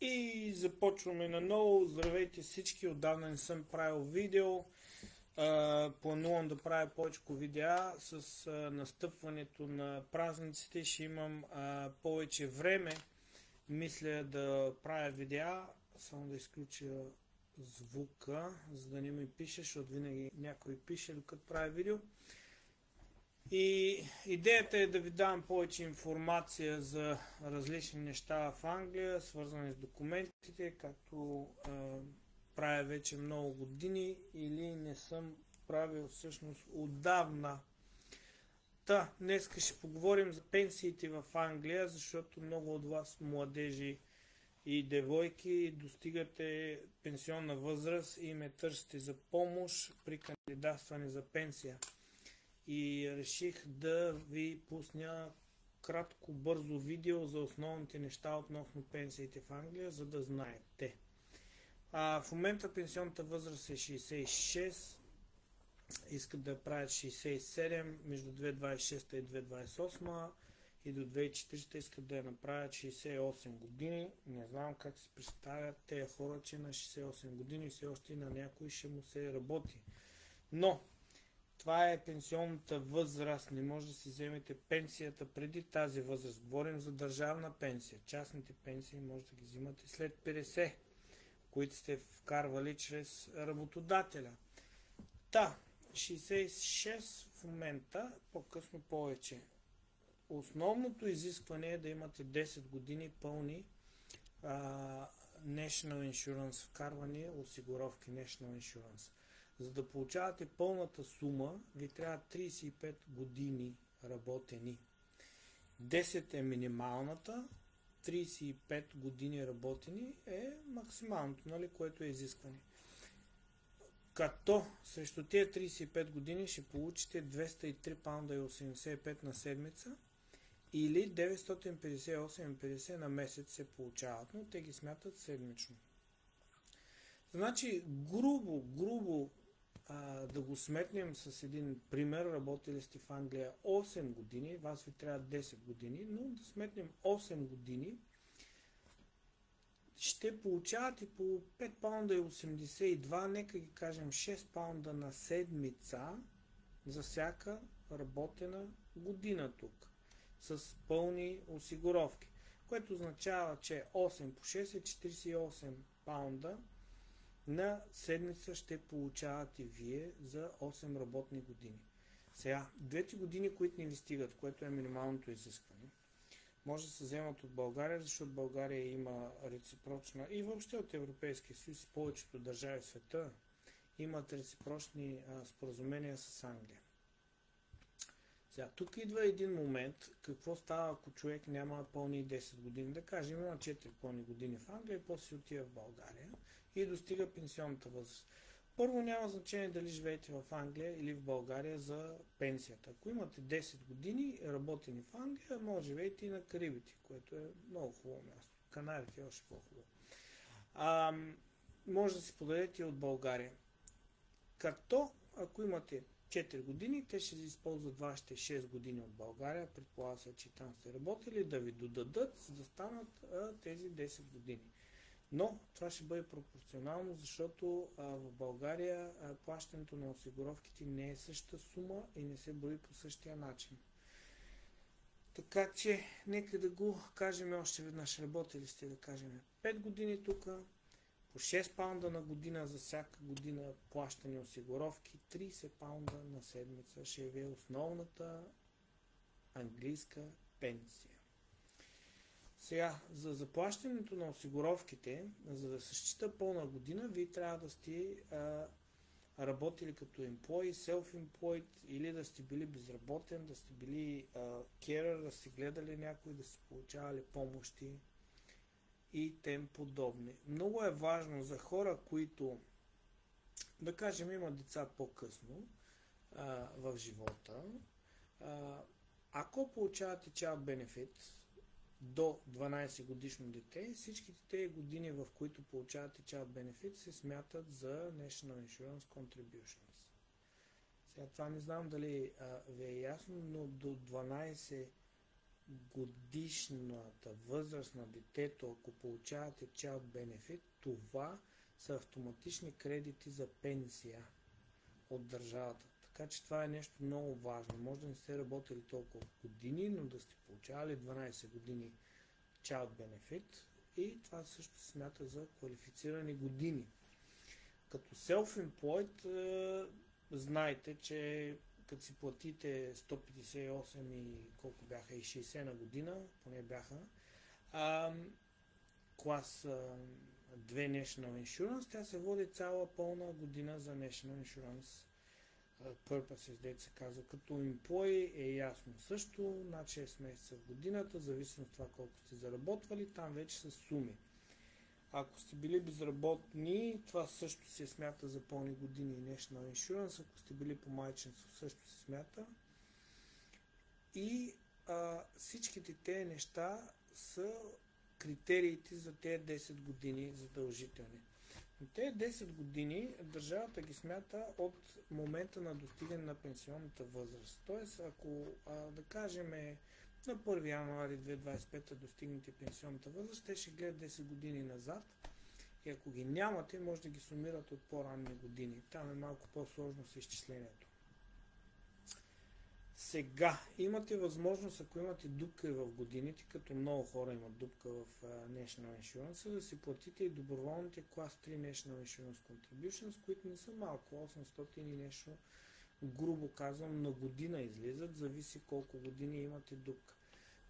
И започваме наново. Здравейте всички, отдавна не съм правил видео. Планувам да правя повече видеа. С настъпването на празниците ще имам повече време. Мисля да правя видеа. Само да изключа звука, за да не ми пише, защото винаги някой пише докато правя видео. И идеята е да ви давам повече информация за различни неща в Англия, свързани с документите, както правя вече много години или не съм правил всъщност отдавна. Днес ще поговорим за пенсиите в Англия, защото много от вас, младежи и девойки, достигате пенсионна възраст и ме търсите за помощ при кандидатстване за пенсия. И реших да ви пусна кратко, бързо видео за основните неща относно пенсиите в Англия, за да знаете. В момента пенсионната възраст е 66, искат да правят 67, между 2026 и 2028 и до 2040 искат да я направят 68 години. Не знам как се представят тези хора, че на 68 години все още на някой ще му се работи. Но това е пенсионната възраст. Не може да си вземете пенсията преди тази възраст. Говорим за държавна пенсия. Частните пенсии може да ги взимате след 50, които сте вкарвали чрез работодателя. 66 в момента, по-късно повече. Основното изискване е да имате 10 години пълни National Insurance вкарвани осигуровки National Insurance. За да получавате пълната сума, ви трябва 35 години работени. 10 е минималната, 35 години работени е максималното, което е изискване. Като срещу тия 35 години ще получите 203 паунда и 85 на седмица или 958,50 на месец се получават, но те ги смятат седмично. Значи, грубо да го сметнем с един пример, работили сте в Англия 8 години, вас ви трябва 10 години, но да сметнем 8 години, ще получавате по 5 паунда и 82, нека ги кажем 6 паунда на седмица за всяка работена година тук, с пълни осигуровки, което означава, че 8 по 6 е 48 паунда на седмица ще получавате вие за 8 работни години. Сега, двете години, които не ви стигат, което е минималното изискване, може да се вземат от България, защото България има реципрочна и въобще от Европейския съюз, повечето държави в света имат реципрочни споразумения с Англия. Сега, тук идва един момент, какво става, ако човек няма пълни 10 години, да кажем, има 4 пълни години в Англия и после отива в България и достига пенсионната възраст. Първо, няма значение дали живеете в Англия или в България за пенсията. Ако имате 10 години работени в Англия, може да живеете и на Карибите, което е много хубаво място. Канарите е още по-хубаво. Може да си подадете и от България. Като, ако имате 4 години, те ще използват вашите 6 години от България, предполага се, че там сте работили, да ви додадат, за да станат тези 10 години. Но това ще бъде пропорционално, защото в България плащането на осигуровките не е същата сума и не се брои по същия начин. Така че, нека да го кажем още веднъж. Работили сте, да кажем, 5 години тук, по 6 паунда на година за всяка година плащани осигуровки, 30 паунда на седмица ще ви е основната английска пенсия. Сега, за заплащането на осигуровките, за да се счита пълна година, вие трябва да сте работили като employee, self-employed или да сте били безработен, да сте били carer, да сте гледали някой, да сте получавали помощи и тем подобни. Много е важно за хора, които, да кажем, имат деца по-късно в живота, ако получавате child benefit до 12 годишно дете, всичките тези години, в които получавате child benefit, се смятат за National Insurance Contributions. Сега това не знам дали ви е ясно, но до 12 годишната възраст на детето, ако получавате Child Benefit, това са автоматични кредити за пенсия от държавата. Така че това е нещо много важно. Може да не сте работили толкова години, но да сте получавали 12 години Child Benefit и това също се смята за квалифицирани години. Като Self-Employed, знайте, че като си платите 158 и колко бяха, и 60 на година, поне бяха, клас 2 National Insurance, тя се води цяла пълна година за National Insurance Purposes, дето се казва. Като employee е ясно също, над 6 месеца в годината, зависимо от това колко сте заработвали, там вече са суми. Ако сте били безработни, това също се смята за пълни години National Insurance. Ако сте били по майчинство, също се смята. И всичките тези неща са критериите за тези 10 години задължителни. Но тези 10 години държавата ги смята от момента на достигане на пенсионната възраст. Тоест, ако да кажем на 1 януари 2025 достигнете пенсионната възраст, те ще гледат 10 години назад и ако ги нямате, може да ги сумират от по-ранни години. Там е малко по-сложно с изчислението. Сега, имате възможност, ако имате дупка в годините, като много хора имат дупка в National Insurance, да си платите и доброволните клас 3 National Insurance Contributions, които не са малко, 800 и нещо, грубо казвам, на година излизат, зависи колко години имате дупка.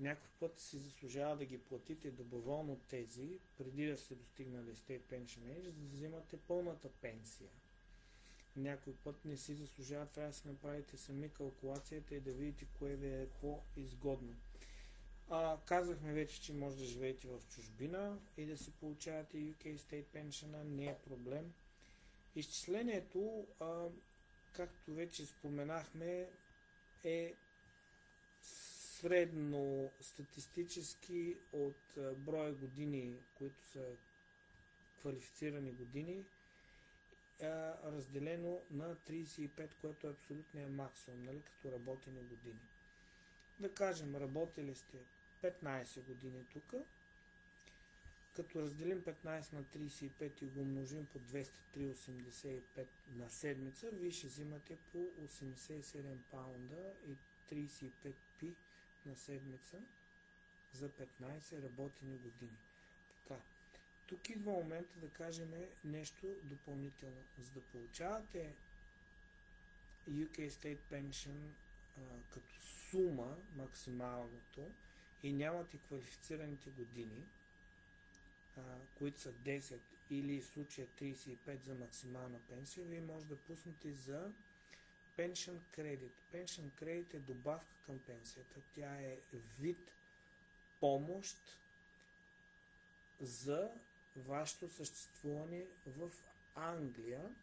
Някой път си заслужава да ги платите доброволно тези, преди да сте достигнали State Pension Age, за да взимате пълната пенсия. Някой път не си заслужава, трябва да си направите сами калкулацията и да видите кое ви е по-изгодно. Казахме вече, че може да живеете в чужбина и да си получавате UK State Pension, не е проблем. Изчислението, както вече споменахме, е средно статистически от броя години, които са квалифицирани години, разделено на 35, което е абсолютният максимум, нали, като работени години. Да кажем, работили сте 15 години тук, като разделим 15 на 35 и го умножим по 203,85 на седмица, вие ще взимате по 87 паунда и 35 пи на седмица за 15 работени години. Така. Тук идва момента да кажем нещо допълнително. За да получавате UK State Pension като сума, максималното, и нямате квалифицираните години, които са 10 или в случая 35 за максимална пенсия, вие може да пуснете за Pension Credit. Pension Credit е добавка към пенсията. Тя е вид помощ за вашето съществуване в Англия,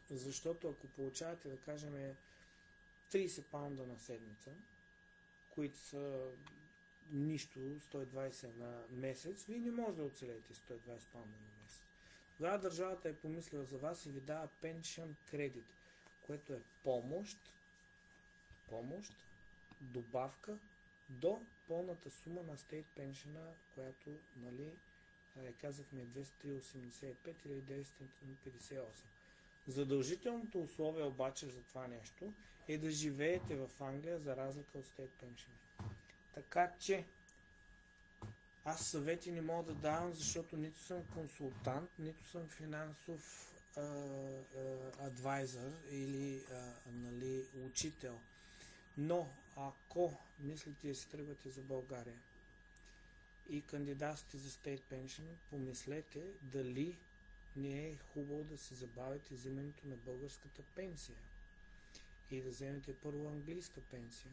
защото ако получавате, да кажем, 30 паунда на седмица, които са нищо, 120 на месец, вие не може да оцелеете 120 паунда на месец. Тогава държавата е помислила за вас и ви дава Pension Credit, което е помощ, добавка до пълната сума на State Pension, която, нали, казахме 203,85 или 958. Задължителното условие обаче за това нещо е да живеете в Англия за разлика от State Pension. Така че аз съвети не мога да давам, защото нито съм консултант, нито съм финансов адвайзър или нали, учител. Но ако мислите да си тръгвате за България и кандидатствате за State Pension, помислете дали не е хубаво да се забавите взимането на българската пенсия и да вземете първо английска пенсия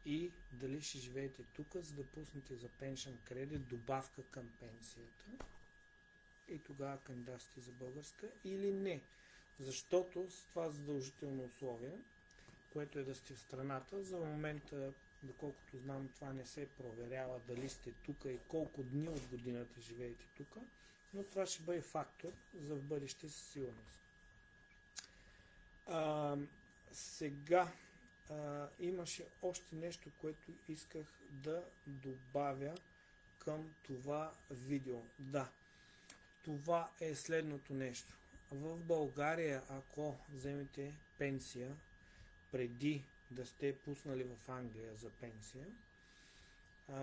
и дали ще живеете тук, за да пуснете за Pension Credit добавка към пенсията и тогава кандидатствате за българска или не. Защото с това задължително условие, което е да сте в страната, за момента, доколкото знам, това не се проверява дали сте тук и колко дни от годината живеете тук, но това ще бъде фактор за в бъдеще със сигурност. Сега, имаше още нещо, което исках да добавя към това видео. Да, това е следното нещо. В България, ако вземете пенсия преди да сте пуснали в Англия за пенсия,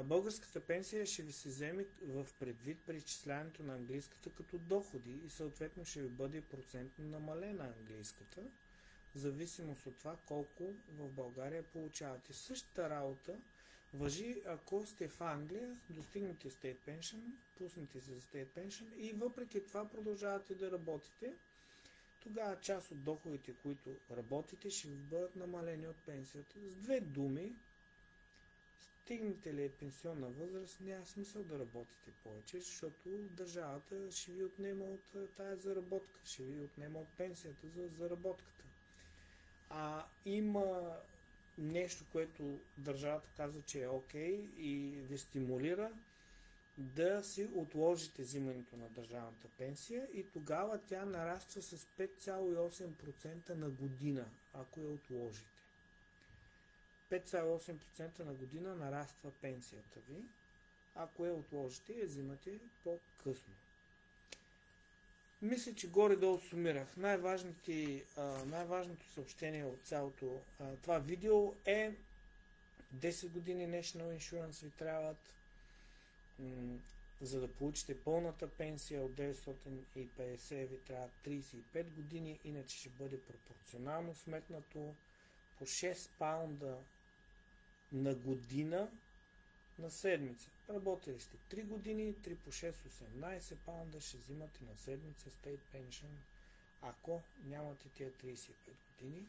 българската пенсия ще ви се вземе в предвид при изчисляването на английската като доходи и съответно ще ви бъде процентно намалена английската, в зависимост от това колко в България получавате. Същата работа важи, ако сте в Англия, достигнете State Pension, пуснете се за State Pension и въпреки това продължавате да работите, тогава част от доходите, които работите, ще ви бъдат намалени от пенсията. С две думи, стигнете ли пенсионна възраст, няма смисъл да работите повече, защото държавата ще ви отнема от тая заработка, ще ви отнема от пенсията за заработката. Има нещо, което държавата казва, че е окей и ви стимулира да си отложите взимането на държавната пенсия и тогава тя нараства с 5,8% на година, ако я отложите. 5,8% на година нараства пенсията ви, ако я отложите и я взимате по-късно. Мисля, че горе-долу сумирах. Най-важното съобщение от цялото това видео е 10 години National Insurance ви трябват, за да получите пълната пенсия от 950 ви трябва 35 години, иначе ще бъде пропорционално сметнато по 6 паунда на година на седмица. Работили сте 3 години, 3 по 6, 18 паунда ще взимате на седмица State Pension, ако нямате тия 35 години.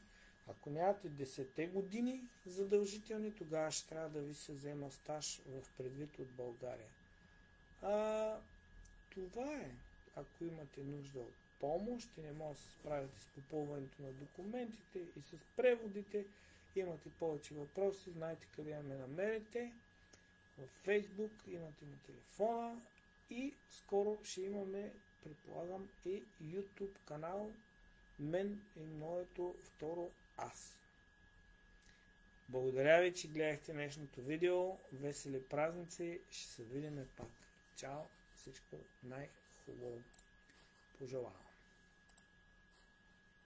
Ако нямате 10 години задължителни, тогава ще трябва да ви се взема стаж в предвид от България. Това е. Ако имате нужда от помощ и не може да се справите с попълването на документите и с преводите, имате повече въпроси, знаете къде я ме намерите. В Facebook, имате на телефона и скоро ще имаме, предполагам, и YouTube канал, мен и моето второ аз. Благодаря ви, че гледахте днешното видео. Весели празници, ще се видим пак. Чао, всичко най-хубаво пожелавам.